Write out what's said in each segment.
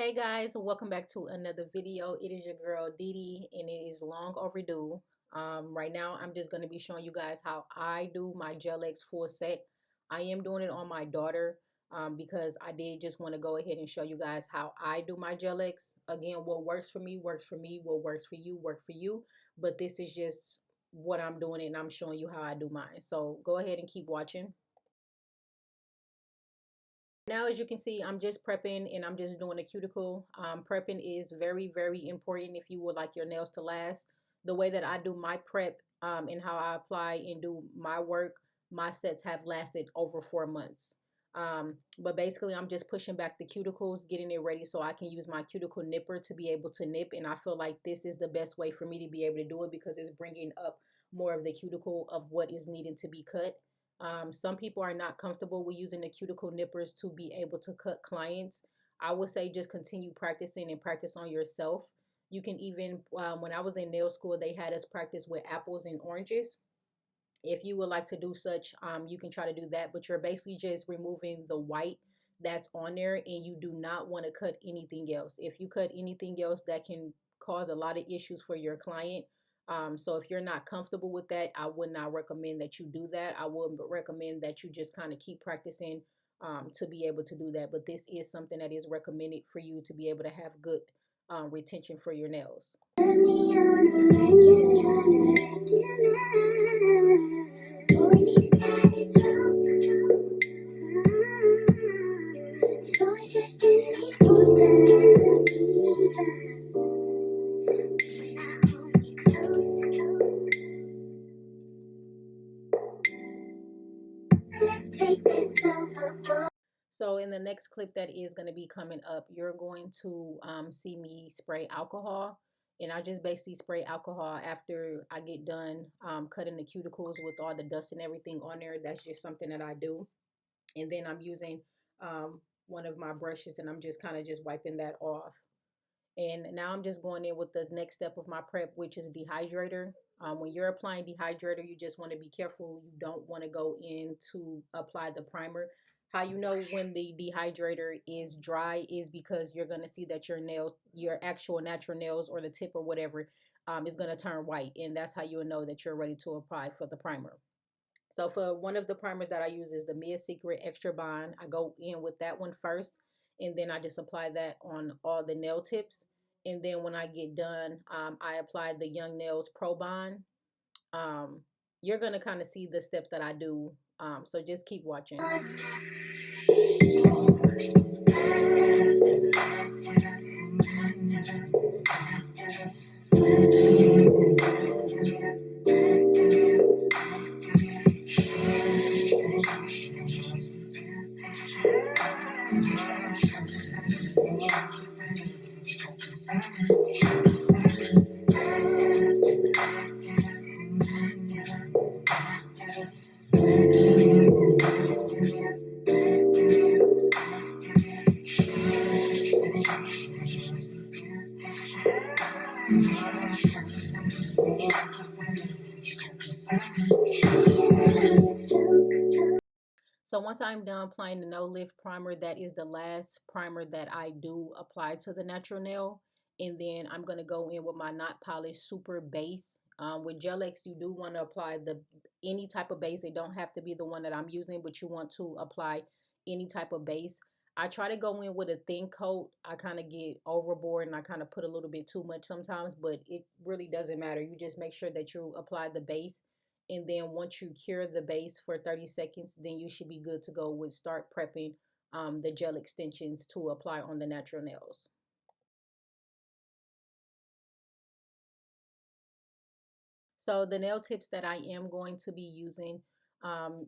Hey guys, welcome back to another video. It is your girl Didi and it is long overdue. Right now I'm just going to be showing you guys how I do my Gel-X Fullset. I am doing it on my daughter because I did just want to go ahead and show you guys how I do my Gel-X. Again, what works for me works for me, what works for you work for you, but this is just what I'm doing and I'm showing you how I do mine. So go ahead and keep watching. Now, as you can see, I'm just prepping and I'm just doing a cuticle. Prepping is very important if you would like your nails to last. The way that I do my prep and how I apply and do my work, my sets have lasted over 4 months. But basically, I'm just pushing back the cuticles, getting it ready so I can use my cuticle nipper to be able to nip. And I feel like this is the best way for me to be able to do it because it's bringing up more of the cuticle of what is needed to be cut. Some people are not comfortable with using the cuticle nippers to be able to cut clients. I would say just continue practicing and practice on yourself. You can even, when I was in nail school, they had us practice with apples and oranges. If you would like to do such, you can try to do that, but you're basically just removing the white that's on there and you do not want to cut anything else. If you cut anything else, that can cause a lot of issues for your client. So if you're not comfortable with that, I would not recommend that you do that. I would recommend that you just kind of keep practicing to be able to do that. But this is something that is recommended for you to be able to have good retention for your nails. So in the next clip that is going to be coming up, you're going to see me spray alcohol. And I just basically spray alcohol after I get done cutting the cuticles with all the dust and everything on there. That's just something that I do. And then I'm using one of my brushes and I'm just kind of just wiping that off. And now I'm just going in with the next step of my prep, which is dehydrator. When you're applying dehydrator, you just want to be careful. You don't want to go in to apply the primer. How you know when the dehydrator is dry is because you're going to see that your actual natural nails or the tip or whatever is going to turn white. And that's how you'll know that you're ready to apply for the primer. So for one of the primers that I use is the Mid Secret Extra Bond. I go in with that one first, and then I just apply that on all the nail tips. And then when I get done, I apply the Young Nails Pro Bond. Um, you're gonna kind of see the steps that I do. So just keep watching. So once I'm done applying the No Lift primer, that is the last primer that I do apply to the natural nail. And then I'm going to go in with my Not Polished Super Base. With Gel-X, you do want to apply any type of base. It don't have to be the one that I'm using, but you want to apply any type of base. I try to go in with a thin coat. I kind of get overboard and I kind of put a little bit too much sometimes, but it really doesn't matter. You just make sure that you apply the base, and then once you cure the base for 30 seconds, then you should be good to go with start prepping the gel extensions to apply on the natural nails. So the nail tips that I am going to be using,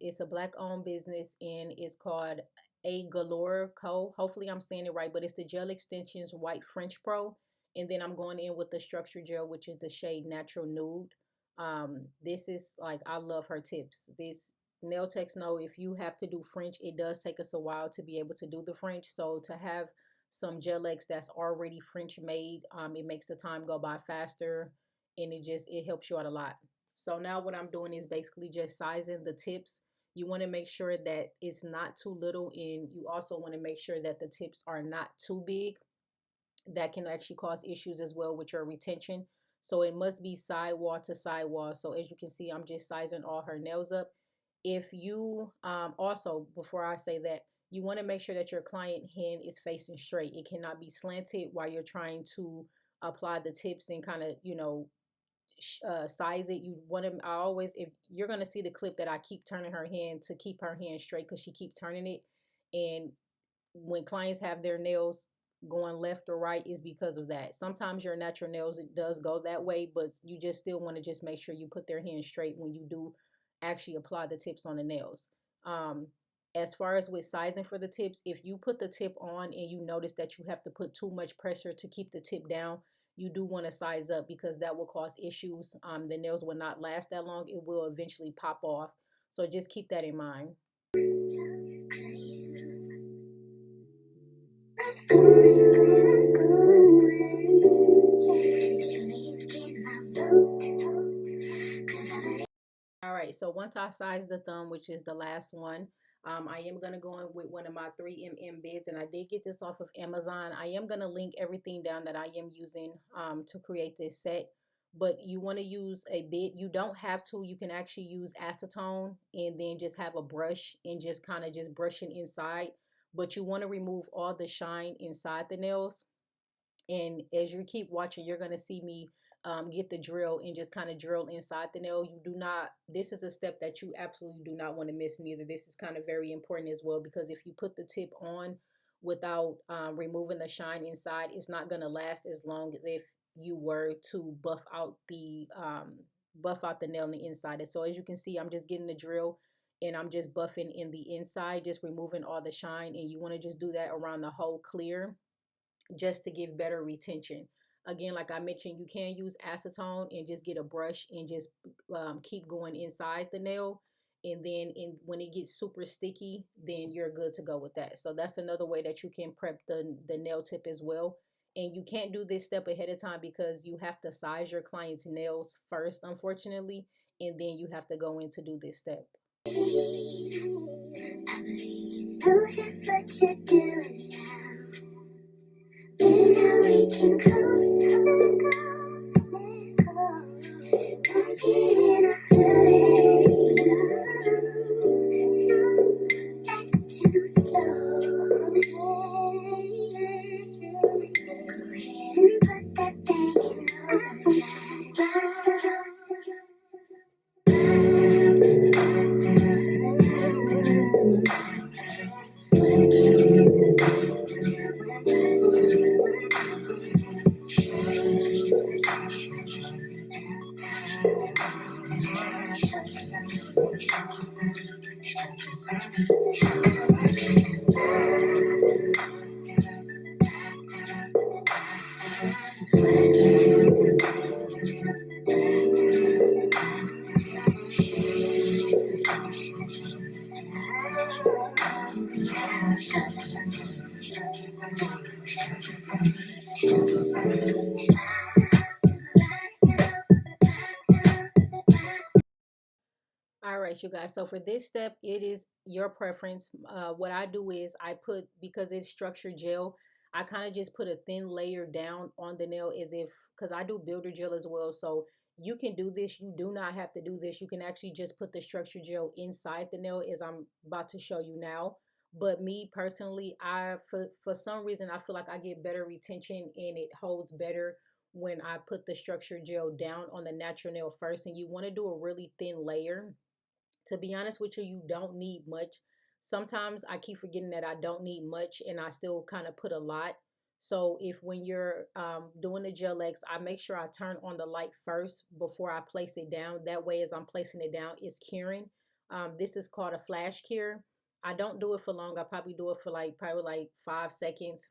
it's a black owned business and it's called A Galore Co. Hopefully I'm saying it right, but it's the Gel Extensions White French Pro. And then I'm going in with the structure gel, which is the shade Natural Nude. This is like, I love her tips. This nail techs know if you have to do French, it does take us a while to be able to do the French. So to have some Gel-X that's already French made, it makes the time go by faster and it helps you out a lot. So now what I'm doing is basically just sizing the tips. You want to make sure that it's not too little, and you also want to make sure that the tips are not too big. that can actually cause issues as well with your retention. So it must be sidewall to sidewall. So as you can see, I'm just sizing all her nails up. If you also, before I say that, you want to make sure that your client hand is facing straight. It cannot be slanted while you're trying to apply the tips and kind of, size it. You want to, I always, if you're going to see the clip that I keep turning her hand to keep her hand straight because she keep turning it. And when clients have their nails going left or right is because of that. Sometimes your natural nails, it does go that way, but you just still want to just make sure you put their hand straight when you do actually apply the tips on the nails. Um, as far as with sizing for the tips, if you put the tip on and you notice that you have to put too much pressure to keep the tip down, you do want to size up because that will cause issues. The nails will not last that long. It will eventually pop off. So just keep that in mind. All right, so once I size the thumb, which is the last one, I am going to go in with one of my 3mm bits, and I did get this off of Amazon. I am going to link everything down that I am using to create this set, but you want to use a bit. You don't have to. You can actually use acetone and then just have a brush and just kind of just brushing inside, but you want to remove all the shine inside the nails. And as you keep watching, you're going to see me get the drill and just kind of drill inside the nail. You do not, this is a step that you absolutely do not want to miss neither. This is kind of very important as well, because if you put the tip on without removing the shine inside, it's not going to last as long as if you were to buff out the nail on the inside. And so as you can see, I'm just getting the drill and I'm just buffing in the inside, just removing all the shine. And you want to just do that around the whole clear, just to give better retention. Again, like I mentioned, you can use acetone and just get a brush and just keep going inside the nail. And then when it gets super sticky, then you're good to go with that. So that's another way that you can prep the nail tip as well. And you can't do this step ahead of time because you have to size your client's nails first, unfortunately, and then you have to go in to do this step. I believe you know just what you're doing now. Baby, now we can close. Let's go. Let's not get in a hurry. No, that's too slow. Go ahead and put that thing in overdrive. All right, you guys. So for this step, it is your preference. What I do is I put, because it's structured gel, I kind of just put a thin layer down on the nail as if, because I do builder gel as well. So you can do this. You do not have to do this. You can actually just put the structured gel inside the nail as I'm about to show you now. But me personally, for some reason, I feel like I get better retention and it holds better when I put the structured gel down on the natural nail first. And you want to do a really thin layer. To be honest with you, you don't need much. Sometimes I keep forgetting that I don't need much and I still kind of put a lot. So if when you're doing the Gel-X, I make sure I turn on the light first before I place it down. That way, as I'm placing it down, it's curing. This is called a flash cure. I don't do it for long. I probably do it for probably like 5 seconds.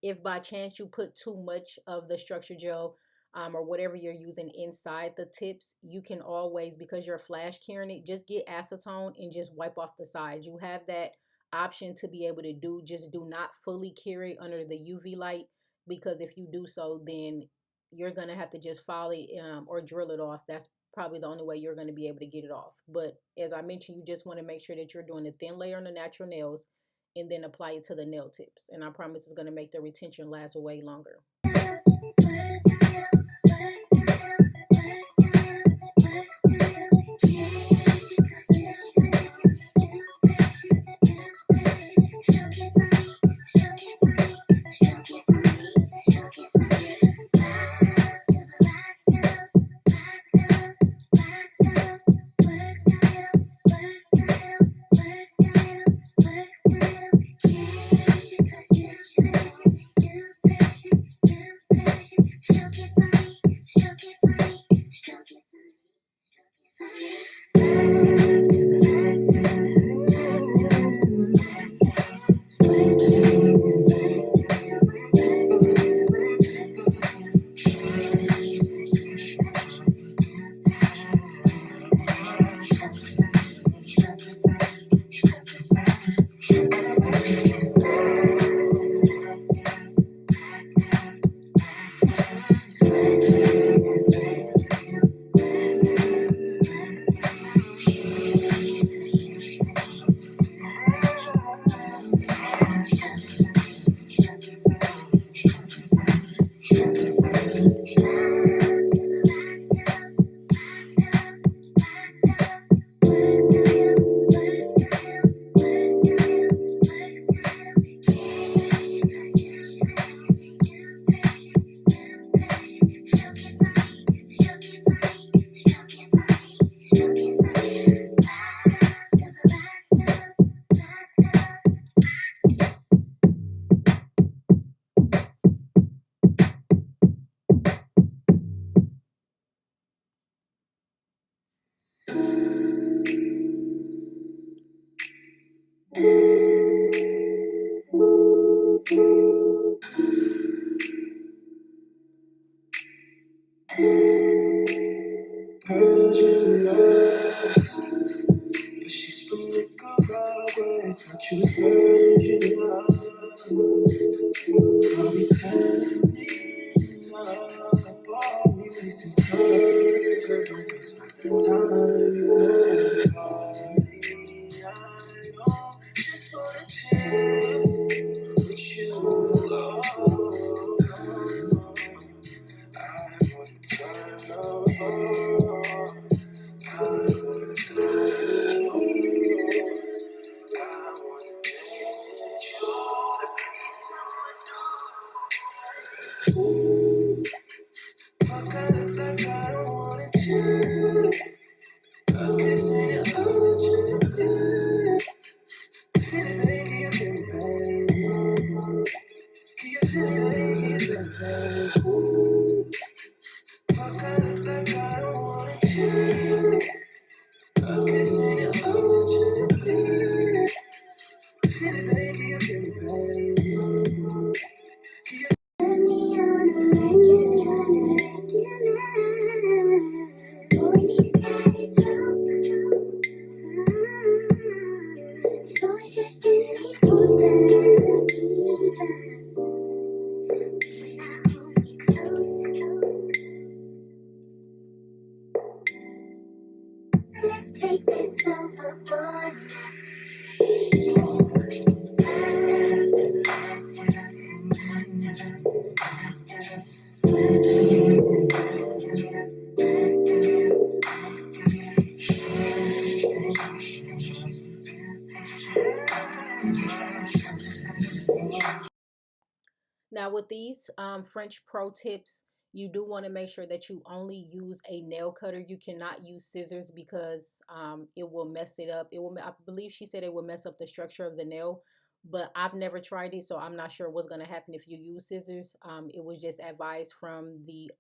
If by chance you put too much of the structure gel or whatever you're using inside the tips, you can always, because you're flash curing it, just get acetone and just wipe off the sides. You have that option to be able to do. Just do not fully cure it under the UV light, because if you do so, then you're going to have to just follow it or drill it off. That's probably the only way you're going to be able to get it off. But as I mentioned, you just want to make sure that you're doing a thin layer on the natural nails and then apply it to the nail tips. And I promise it's going to make the retention last way longer. She's from Nicaragua, thought she was Virgin. Are we turning up? Are we wasting time? Girl, don't waste my time. I just wanna chill with you. Oh, I wanna turn up. I wanna turn up. I wanna let you fuck, I look like I don't wanna change. I can say I want you to feel it, making you feel pain. Can you feel it, making you feel pain? Fuck, I look like I don't wanna change. I can say I want you to feel it, making you feel pain. Turn me on a regular. Boy needs daddy's rope. Before we drift any further deeper. When I hold you close, let's take this overboard. Now with these French Pro tips, you do want to make sure that you only use a nail cutter. You cannot use scissors because it will mess it up. It will, I believe she said it will mess up the structure of the nail, but I've never tried it, so I'm not sure what's going to happen if you use scissors. It was just advised from the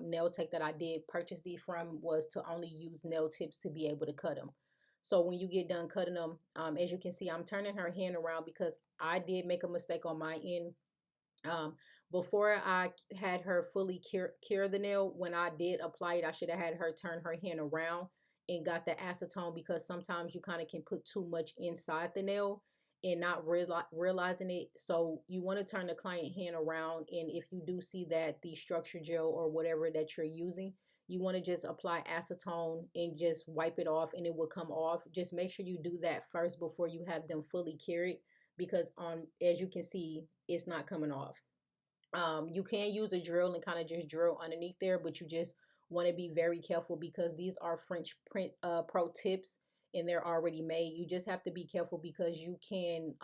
nail tech that I did purchase these from, was to only use nail tips to be able to cut them. So when you get done cutting them, as you can see, I'm turning her hand around because I did make a mistake on my end. Um, before I had her fully cure the nail, when I did apply it, I should have had her turn her hand around and got the acetone, because sometimes you kind of can put too much inside the nail and not realizing it. So you want to turn the client hand around, and if you do see that the structure gel or whatever that you're using, you want to just apply acetone and just wipe it off and it will come off. Just make sure you do that first before you have them fully cured, because as you can see, it's not coming off. You can use a drill and kind of just drill underneath there, but you just want to be very careful because these are French Pro tips and they're already made. You just have to be careful because you can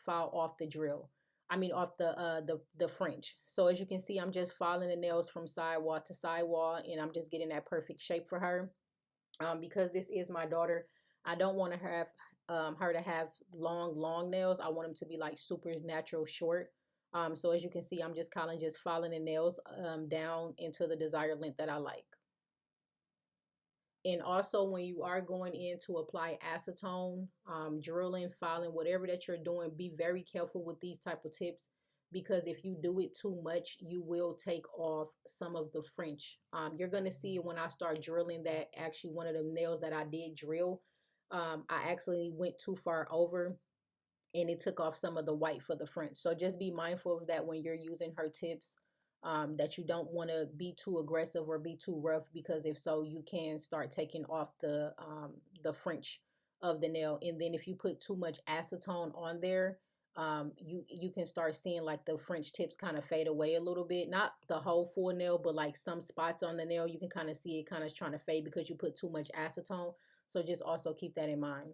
file off the drill. I mean, off the French. So as you can see, I'm just filing the nails from sidewall to sidewall, and I'm just getting that perfect shape for her. Because this is my daughter, I don't want to have her to have long nails. I want them to be like super natural short. So as you can see, I'm just kind of just filing the nails down into the desired length that I like. And also when you are going in to apply acetone, drilling, filing, whatever that you're doing, be very careful with these type of tips, because if you do it too much, you will take off some of the French. You're going to see when I start drilling that actually one of the nails that I did drill, I actually went too far over and it took off some of the white for the French. So just be mindful of that when you're using her tips, that you don't want to be too aggressive or be too rough, because if so, you can start taking off the French of the nail. And then if you put too much acetone on there, you can start seeing like the French tips kind of fade away a little bit. Not the whole full nail, but like some spots on the nail, you can kind of see it kind of trying to fade because you put too much acetone. So just also keep that in mind.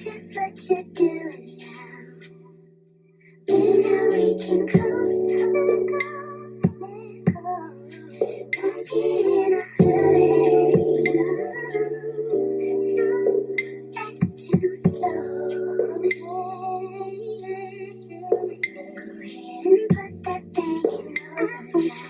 Just what you're doing now. Baby, now we can close. Let's go. Let's not get in a hurry. No, that's too slow. Go ahead and put that thing in overdrive.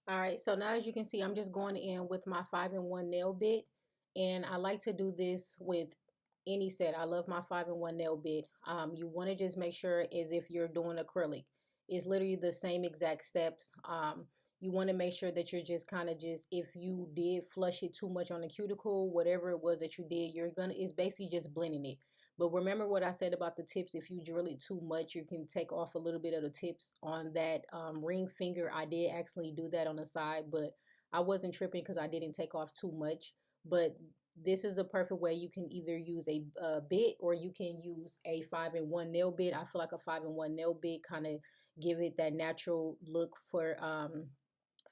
All right, so now as you can see, I'm just going in with my 5-in-1 nail bit, and I like to do this with any set. I love my 5-in-1 nail bit. You want to just make sure as if you're doing acrylic. It's literally the same exact steps. You want to make sure that you're just kind of just, if you did flush it too much on the cuticle, whatever it was that you did, it's basically just blending it. But remember what I said about the tips. If you drill it too much, you can take off a little bit of the tips on that ring finger. I did actually do that on the side, but I wasn't tripping because I didn't take off too much. But this is the perfect way. You can either use a bit or you can use a 5-in-1 nail bit. I feel like a 5-in-1 nail bit kind of give it that natural look for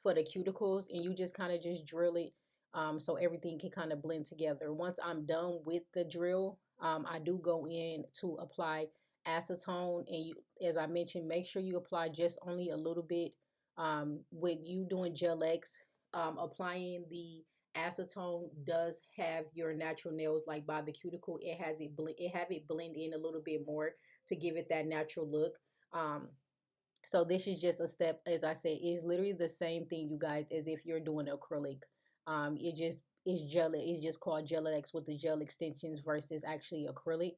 the cuticles, and you just kind of just drill it so everything can kind of blend together. Once I'm done with the drill, I do go in to apply acetone, and as I mentioned, make sure you apply just only a little bit. With you doing Gel-X, applying the acetone does have your natural nails like by the cuticle. It has it blend in a little bit more to give it that natural look. So this is just a step, as I said, is literally the same thing, you guys, as if you're doing acrylic. It's just called Gel-X with the gel extensions versus actually acrylic.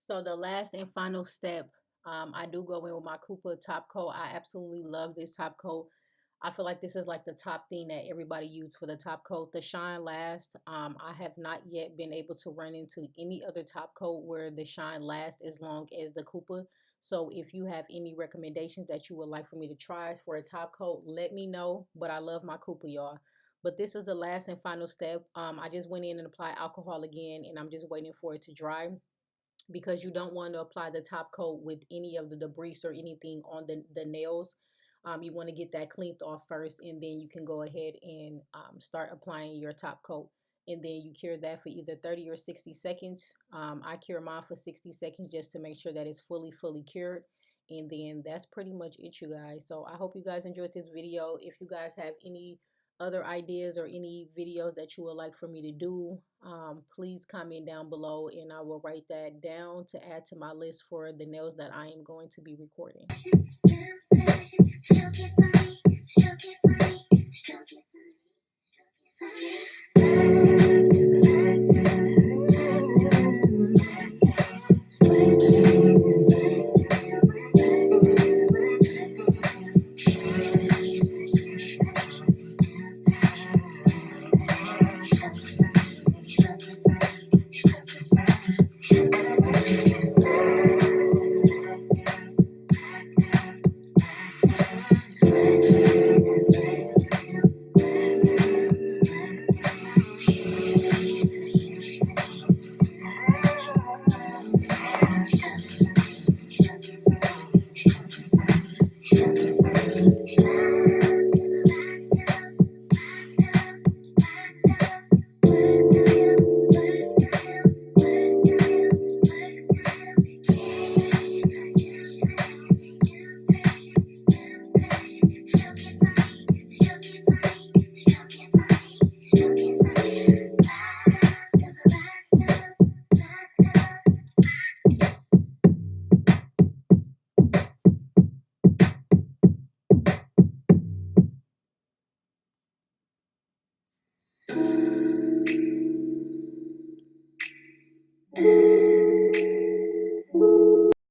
So the last and final step, I do go in with my Koopa top coat. I absolutely love this top coat. I feel like this is like the top thing that everybody uses for the top coat. The shine lasts. I have not yet been able to run into any other top coat where the shine lasts as long as the Koopa. So if you have any recommendations that you would like for me to try for a top coat, let me know. But I love my Koopa, y'all. But this is the last and final step. I just went in and applied alcohol again, and I'm just waiting for it to dry because you don't want to apply the top coat with any of the debris or anything on the nails. You want to get that cleaned off first, and then you can go ahead and start applying your top coat. And then you cure that for either 30 or 60 seconds. I cure mine for 60 seconds just to make sure that it's fully cured. And then that's pretty much it, you guys. So I hope you guys enjoyed this video. If you guys have any other ideas or any videos that you would like for me to do, please comment down below and I will write that down to add to my list for the nails that I am going to be recording. Stroke it for me, stroke it for me, stroke it for me, stroke it for me.